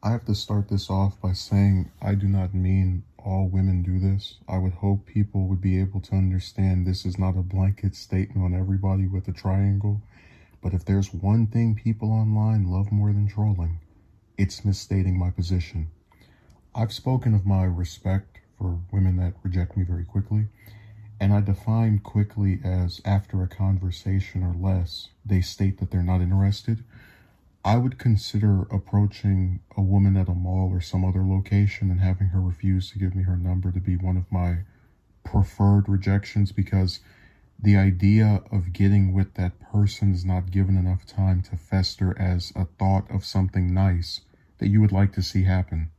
I have to start this off by saying I do not mean all women do this. I would hope people would be able to understand this is not a blanket statement on everybody with a triangle. But if there's one thing people online love more than trolling, it's misstating my position. I've spoken of my respect for women that reject me very quickly, and I define quickly as after a conversation or less, they state that they're not interested. I would consider approaching a woman at a mall or some other location and having her refuse to give me her number to be one of my preferred rejections, because the idea of getting with that person is not given enough time to fester as a thought of something nice that you would like to see happen.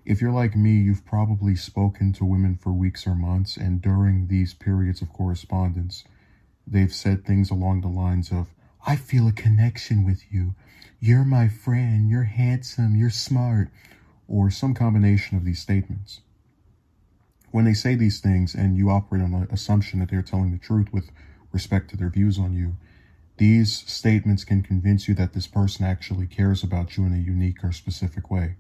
If you're like me, you've probably spoken to women for weeks or months, and during these periods of correspondence, they've said things along the lines of, I feel a connection with you. You're my friend. You're handsome. You're smart. Or some combination of these statements. When they say these things and you operate on the assumption that they're telling the truth with respect to their views on you, these statements can convince you that this person actually cares about you in a unique or specific way.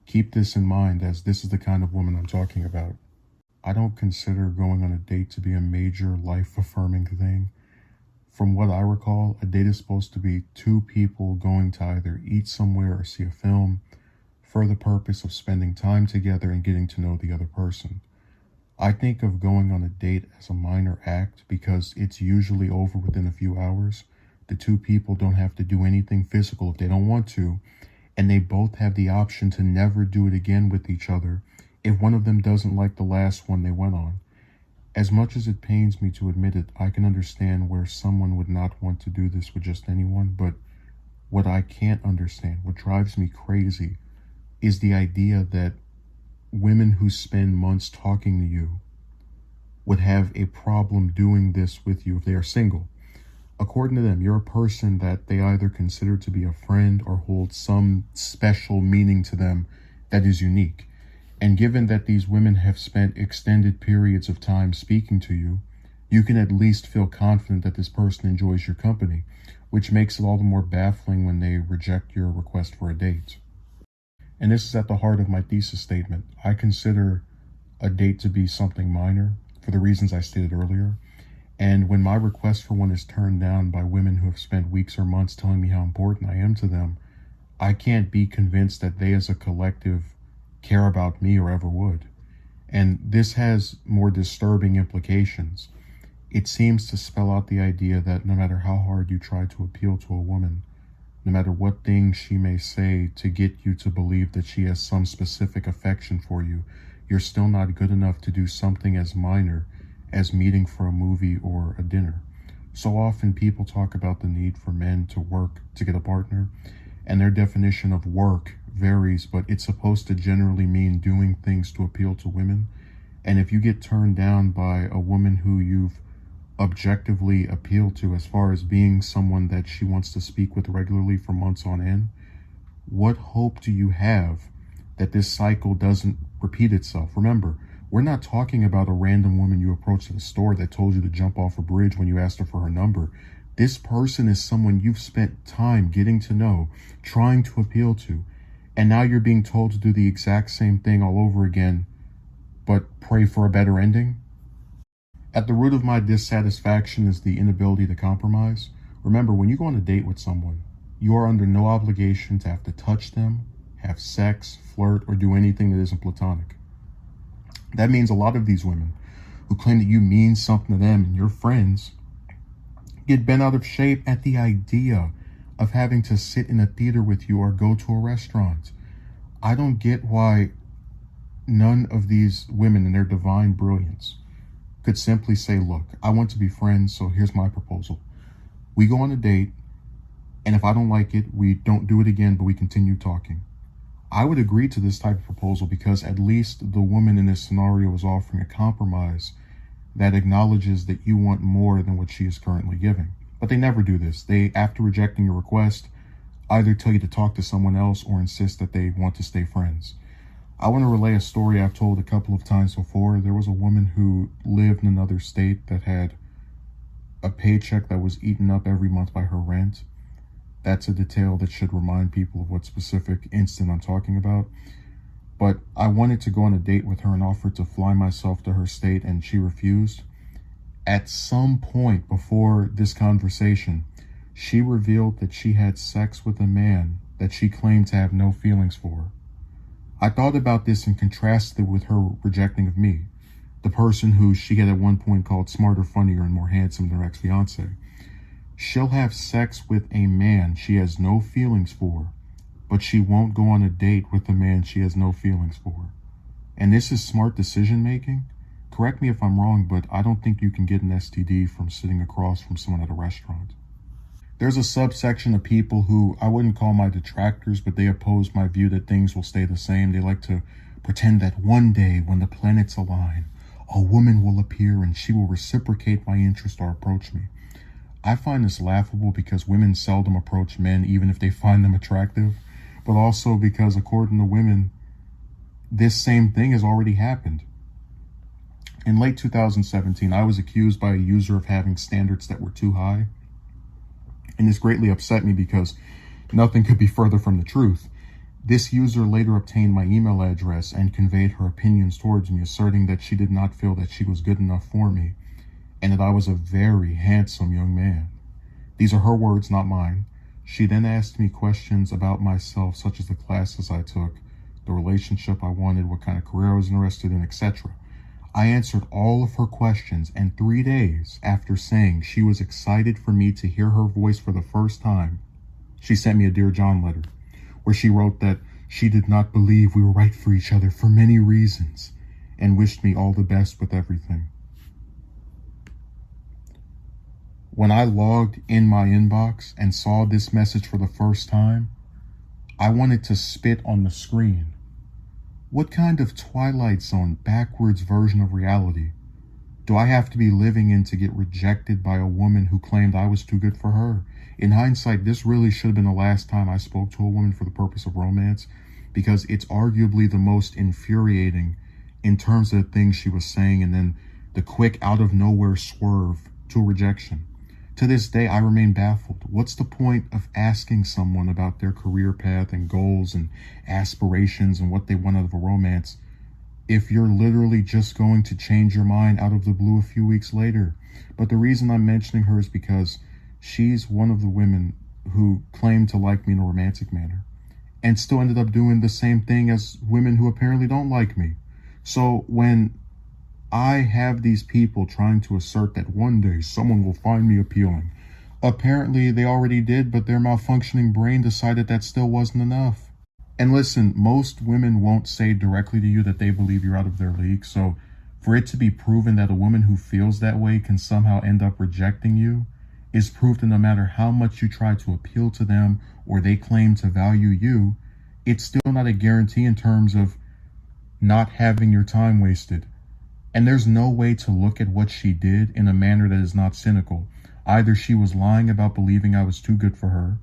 Keep this in mind, as this is the kind of woman I'm talking about. I don't consider going on a date to be a major life-affirming thing. From what I recall, a date is supposed to be two people going to either eat somewhere or see a film for the purpose of spending time together and getting to know the other person. I think of going on a date as a minor act because it's usually over within a few hours. The two people don't have to do anything physical if they don't want to, and they both have the option to never do it again with each other if one of them doesn't like the last one they went on. As much as it pains me to admit it, I can understand where someone would not want to do this with just anyone, but what I can't understand, what drives me crazy, is the idea that women who spend months talking to you would have a problem doing this with you if they are single. According to them, you're a person that they either consider to be a friend or hold some special meaning to them that is unique. And given that these women have spent extended periods of time speaking to you, you can at least feel confident that this person enjoys your company, which makes it all the more baffling when they reject your request for a date. And this is at the heart of my thesis statement. I consider a date to be something minor for the reasons I stated earlier. And when my request for one is turned down by women who have spent weeks or months telling me how important I am to them, I can't be convinced that they as a collective care about me or ever would. And this has more disturbing implications. It seems to spell out the idea that no matter how hard you try to appeal to a woman, no matter what things she may say to get you to believe that she has some specific affection for you, you're still not good enough to do something as minor as meeting for a movie or a dinner. So often people talk about the need for men to work to get a partner, and their definition of work varies, but it's supposed to generally mean doing things to appeal to women. And if you get turned down by a woman who you've objectively appealed to as far as being someone that she wants to speak with regularly for months on end, what hope do you have that this cycle doesn't repeat itself? Remember, we're not talking about a random woman you approached at a store that told you to jump off a bridge when you asked her for her number. This person is someone you've spent time getting to know, trying to appeal to, and now you're being told to do the exact same thing all over again, but pray for a better ending? At the root of my dissatisfaction is the inability to compromise. Remember, when you go on a date with someone, you are under no obligation to have to touch them, have sex, flirt, or do anything that isn't platonic. That means a lot of these women who claim that you mean something to them and your friends get bent out of shape at the idea of having to sit in a theater with you or go to a restaurant. I don't get why none of these women in their divine brilliance could simply say, look, I want to be friends, so here's my proposal. We go on a date, and if I don't like it, we don't do it again, but we continue talking. I would agree to this type of proposal because at least the woman in this scenario is offering a compromise that acknowledges that you want more than what she is currently giving. But they never do this. They, after rejecting your request, either tell you to talk to someone else or insist that they want to stay friends. I want to relay a story I've told a couple of times before. There was a woman who lived in another state that had a paycheck that was eaten up every month by her rent. That's a detail that should remind people of what specific instant I'm talking about. But I wanted to go on a date with her and offered to fly myself to her state, and she refused. At some point before this conversation, she revealed that she had sex with a man that she claimed to have no feelings for. I thought about this and contrasted it with her rejecting of me, the person who she had at one point called smarter, funnier, and more handsome than her ex-fiance. She'll have sex with a man she has no feelings for, but she won't go on a date with a man she has no feelings for. And this is smart decision making? Correct me if I'm wrong, but I don't think you can get an STD from sitting across from someone at a restaurant. There's a subsection of people who I wouldn't call my detractors, but they oppose my view that things will stay the same. They like to pretend that one day when the planets align, a woman will appear and she will reciprocate my interest or approach me. I find this laughable because women seldom approach men even if they find them attractive, but also because according to women, this same thing has already happened. In late 2017, I was accused by a user of having standards that were too high. And this greatly upset me because nothing could be further from the truth. This user later obtained my email address and conveyed her opinions towards me, asserting that she did not feel that she was good enough for me, and that I was a very handsome young man. These are her words, not mine. She then asked me questions about myself, such as the classes I took, the relationship I wanted, what kind of career I was interested in, etc. I answered all of her questions, and 3 days after saying she was excited for me to hear her voice for the first time, she sent me a Dear John letter, where she wrote that she did not believe we were right for each other for many reasons, and wished me all the best with everything. When I logged in my inbox and saw this message for the first time, I wanted to spit on the screen. What kind of Twilight Zone backwards version of reality do I have to be living in to get rejected by a woman who claimed I was too good for her? In hindsight, this really should have been the last time I spoke to a woman for the purpose of romance, because it's arguably the most infuriating in terms of the things she was saying and then the quick out of nowhere swerve to rejection. To this day, I remain baffled. What's the point of asking someone about their career path and goals and aspirations and what they want out of a romance if you're literally just going to change your mind out of the blue a few weeks later? But the reason I'm mentioning her is because she's one of the women who claimed to like me in a romantic manner and still ended up doing the same thing as women who apparently don't like me. So when I have these people trying to assert that one day someone will find me appealing, apparently they already did, but their malfunctioning brain decided that still wasn't enough. And listen, most women won't say directly to you that they believe you're out of their league, so for it to be proven that a woman who feels that way can somehow end up rejecting you is proof that no matter how much you try to appeal to them or they claim to value you, it's still not a guarantee in terms of not having your time wasted. And there's no way to look at what she did in a manner that is not cynical. Either she was lying about believing I was too good for her,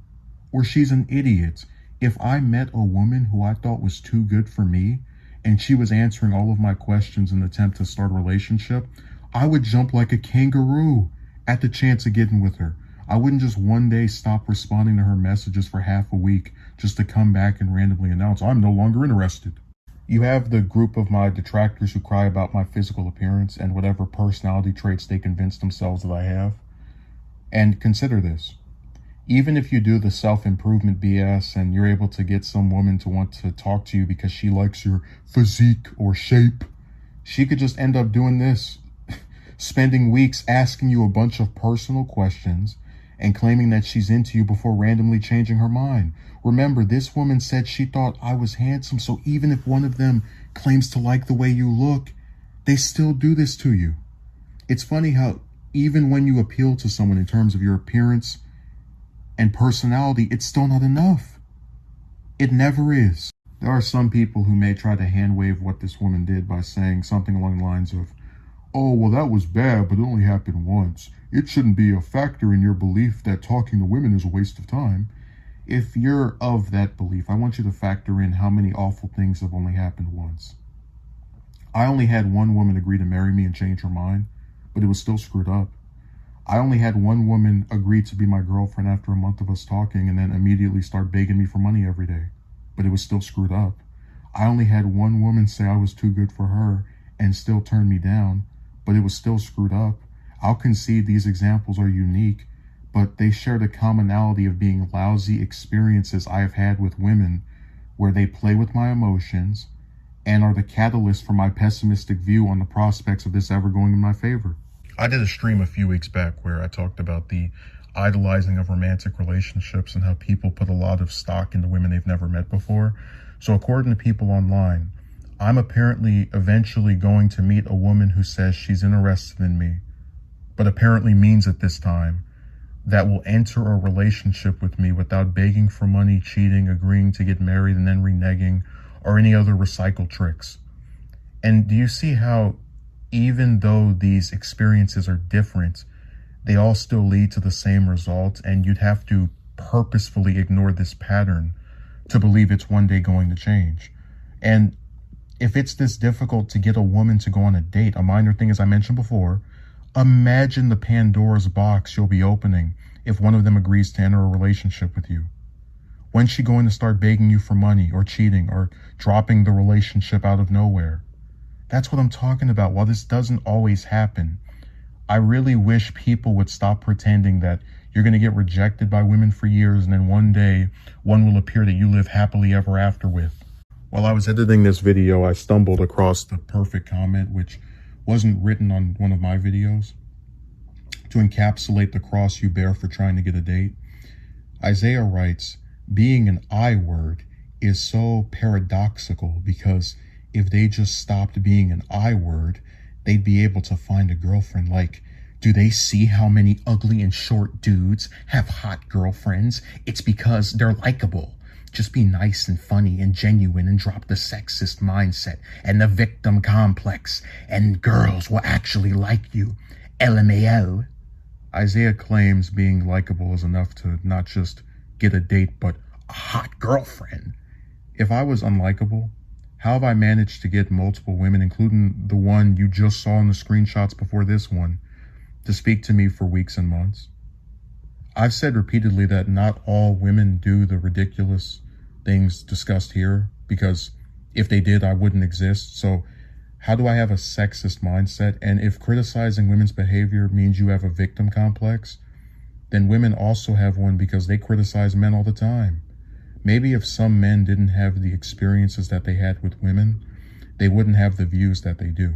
or she's an idiot. If I met a woman who I thought was too good for me, and she was answering all of my questions in an attempt to start a relationship, I would jump like a kangaroo at the chance of getting with her. I wouldn't just one day stop responding to her messages for half a week just to come back and randomly announce, I'm no longer interested. You have the group of my detractors who cry about my physical appearance and whatever personality traits they convince themselves that I have. And consider this. Even if you do the self-improvement BS and you're able to get some woman to want to talk to you because she likes your physique or shape, she could just end up doing this, spending weeks asking you a bunch of personal questions and claiming that she's into you before randomly changing her mind. Remember, this woman said she thought I was handsome, so even if one of them claims to like the way you look, they still do this to you. It's funny how even when you appeal to someone in terms of your appearance and personality, it's still not enough. It never is. There are some people who may try to hand wave what this woman did by saying something along the lines of, oh, well, that was bad, but it only happened once. It shouldn't be a factor in your belief that talking to women is a waste of time. If you're of that belief, I want you to factor in how many awful things have only happened once. I only had one woman agree to marry me and change her mind, but it was still screwed up. I only had one woman agree to be my girlfriend after a month of us talking and then immediately start begging me for money every day. But it was still screwed up. I only had one woman say I was too good for her and still turn me down, but it was still screwed up. I'll concede these examples are unique, but they share the commonality of being lousy experiences I have had with women where they play with my emotions and are the catalyst for my pessimistic view on the prospects of this ever going in my favor. I did a stream a few weeks back where I talked about the idolizing of romantic relationships and how people put a lot of stock into women they've never met before. So according to people online, I'm apparently eventually going to meet a woman who says she's interested in me, but apparently means it this time, that will enter a relationship with me without begging for money, cheating, agreeing to get married, and then reneging, or any other recycle tricks. And do you see how even though these experiences are different, they all still lead to the same result, and you'd have to purposefully ignore this pattern to believe it's one day going to change? And if it's this difficult to get a woman to go on a date, a minor thing as I mentioned before, imagine the Pandora's box you'll be opening if one of them agrees to enter a relationship with you. When's she going to start begging you for money or cheating or dropping the relationship out of nowhere? That's what I'm talking about. While this doesn't always happen, I really wish people would stop pretending that you're going to get rejected by women for years and then one day one will appear that you live happily ever after with. While I was editing this video, I stumbled across the perfect comment, which wasn't written on one of my videos, to encapsulate the cross you bear for trying to get a date. Isaiah writes, being an I word is so paradoxical because if they just stopped being an I word, they'd be able to find a girlfriend. Like, do they see how many ugly and short dudes have hot girlfriends? It's because they're likable. Just be nice and funny and genuine and drop the sexist mindset and the victim complex, and girls will actually like you. LMAO. Isaiah claims being likable is enough to not just get a date, but a hot girlfriend. If I was unlikable, how have I managed to get multiple women, including the one you just saw in the screenshots before this one, to speak to me for weeks and months? I've said repeatedly that not all women do the ridiculous things discussed here, because if they did, I wouldn't exist. So how do I have a sexist mindset? And if criticizing women's behavior means you have a victim complex, then women also have one because they criticize men all the time. Maybe if some men didn't have the experiences that they had with women, they wouldn't have the views that they do.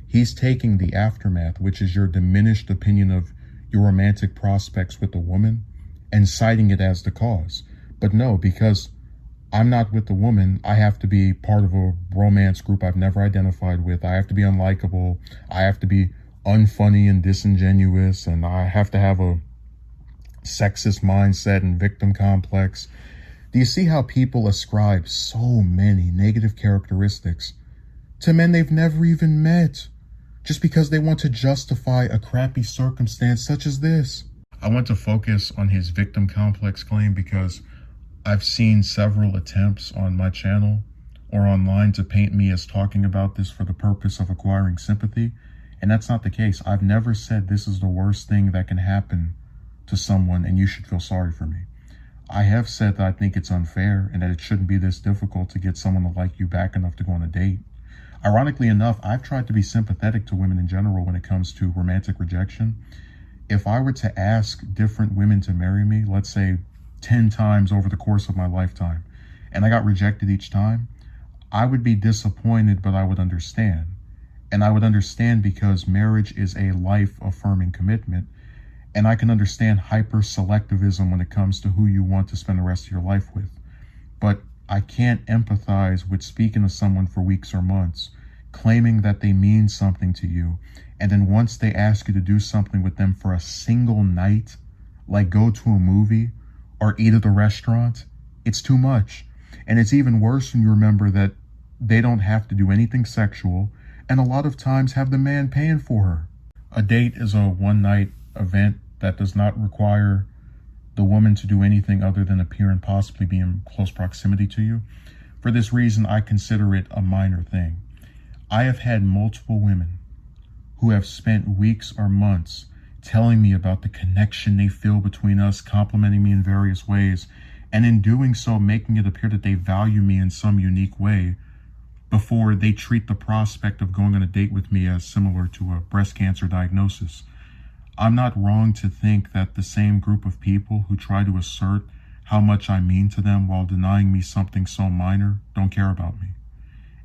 He's taking the aftermath, which is your diminished opinion of your romantic prospects with a woman, and citing it as the cause. But no, because I'm not with the woman, I have to be part of a romance group I've never identified with. I have to be unlikable. I have to be unfunny and disingenuous, and I have to have a sexist mindset and victim complex. Do you see how people ascribe so many negative characteristics to men they've never even met, just because they want to justify a crappy circumstance such as this? I want to focus on his victim complex claim because I've seen several attempts on my channel or online to paint me as talking about this for the purpose of acquiring sympathy, and that's not the case. I've never said this is the worst thing that can happen to someone and you should feel sorry for me. I have said that I think it's unfair and that it shouldn't be this difficult to get someone to like you back enough to go on a date. Ironically enough, I've tried to be sympathetic to women in general when it comes to romantic rejection. If I were to ask different women to marry me, let's say 10 times over the course of my lifetime, and I got rejected each time, I would be disappointed, but I would understand. And I would understand because marriage is a life-affirming commitment, and I can understand hyper-selectivism when it comes to who you want to spend the rest of your life with. But I can't empathize with speaking to someone for weeks or months, claiming that they mean something to you, and then once they ask you to do something with them for a single night, like go to a movie or eat at a restaurant, it's too much. And it's even worse when you remember that they don't have to do anything sexual, and a lot of times have the man paying for her. A date is a one-night event that does not require the woman to do anything other than appear and possibly be in close proximity to you. For this reason, I consider it a minor thing. I have had multiple women who have spent weeks or months telling me about the connection they feel between us, complimenting me in various ways, and in doing so, making it appear that they value me in some unique way before they treat the prospect of going on a date with me as similar to a breast cancer diagnosis. I'm not wrong to think that the same group of people who try to assert how much I mean to them while denying me something so minor don't care about me.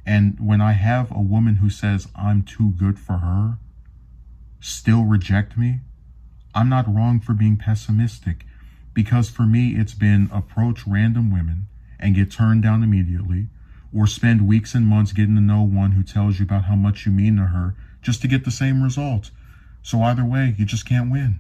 And when I have a woman who says I'm too good for her still reject me, I'm not wrong for being pessimistic, because for me it's been approach random women and get turned down immediately, or spend weeks and months getting to know one who tells you about how much you mean to her just to get the same result. So either way, you just can't win.